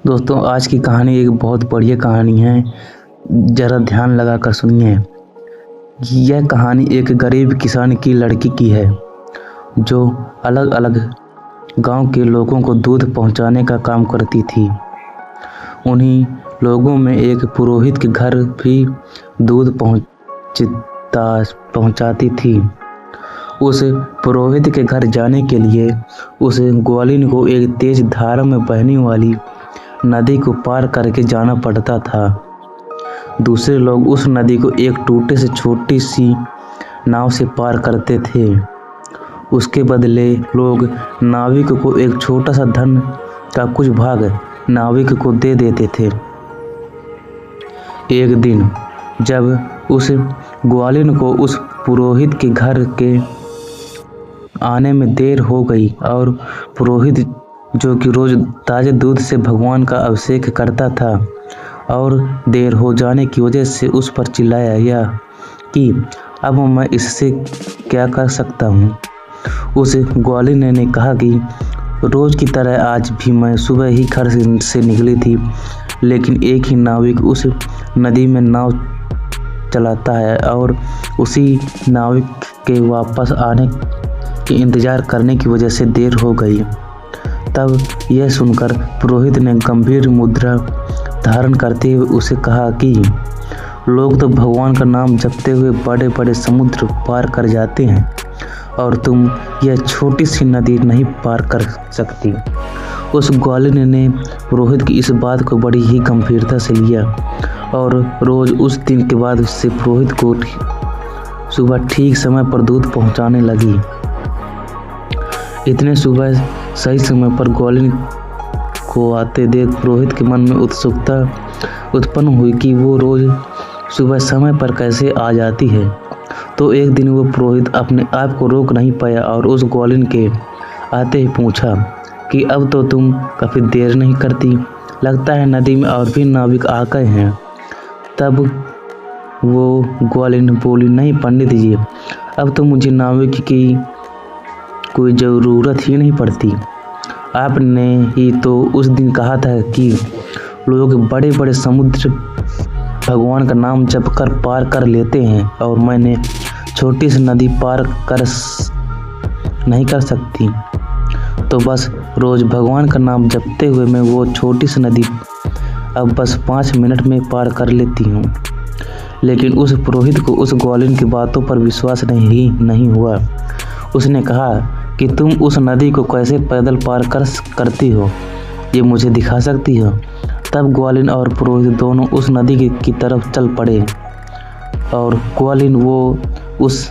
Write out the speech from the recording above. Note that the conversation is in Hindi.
दोस्तों, आज की कहानी एक बहुत बढ़िया कहानी है। ज़रा ध्यान लगा कर सुनिए। यह कहानी एक गरीब किसान की लड़की की है जो अलग अलग गांव के लोगों को दूध पहुंचाने का काम करती थी। उन्हीं लोगों में एक पुरोहित के घर भी दूध पहुंचाती थी। उस पुरोहित के घर जाने के लिए उस ग्वालिन को एक तेज धारा में बहने वाली नदी को पार करके जाना पड़ता था। दूसरे लोग उस नदी को एक टूटे से छोटी सी नाव से पार करते थे। उसके बदले लोग नाविक को एक छोटा सा धन का कुछ भाग नाविक को दे देते थे। एक दिन जब उस ग्वालिन को उस पुरोहित के घर के आने में देर हो गई और पुरोहित, जो कि रोज ताजे दूध से भगवान का अभिषेक करता था, और देर हो जाने की वजह से उस पर चिल्लाया कि अब मैं इससे क्या कर सकता हूँ। उस ग्वालिन ने कहा कि रोज की तरह आज भी मैं सुबह ही घर से निकली थी, लेकिन एक ही नाविक उस नदी में नाव चलाता है और उसी नाविक के वापस आने के इंतजार करने की वजह से देर हो गई। तब यह सुनकर पुरोहित ने गंभीर मुद्रा धारण करते हुए उसे कहा कि लोग तो भगवान का नाम जपते हुए बड़े बड़े समुद्र पार कर जाते हैं और तुम यह छोटी सी नदी नहीं पार कर सकती। उस ग्वालिन ने पुरोहित की इस बात को बड़ी ही गंभीरता से लिया और रोज उस दिन के बाद उससे पुरोहित को सुबह ठीक समय पर दूध पहुंचाने लगी। इतने सुबह सही समय पर ग्वालिन को आते देख पुरोहित के मन में उत्सुकता उत्पन्न हुई कि वो रोज सुबह समय पर कैसे आ जाती है। तो एक दिन वो पुरोहित अपने आप को रोक नहीं पाया और उस ग्वालिन के आते ही पूछा कि अब तो तुम काफ़ी देर नहीं करती, लगता है नदी में और भी नाविक आ गए हैं। तब वो ग्वालिन बोली, नहीं पंडित जी, अब तो मुझे नाविक की कोई ज़रूरत ही नहीं पड़ती। आपने ही तो उस दिन कहा था कि लोग बड़े बड़े समुद्र भगवान का नाम जप कर पार कर लेते हैं और मैंने छोटी सी नदी पार कर नहीं कर सकती। तो बस रोज़ भगवान का नाम जपते हुए मैं वो छोटी सी नदी अब बस 5 मिनट में पार कर लेती हूँ। लेकिन उस पुरोहित को उस ग्वालिन की बातों पर विश्वास नहीं हुआ। उसने कहा कि तुम उस नदी को कैसे पैदल पार करती हो, ये मुझे दिखा सकती हो। तब ग्वालिन और पुरोहित दोनों उस नदी की तरफ चल पड़े और ग्वालिन वो उस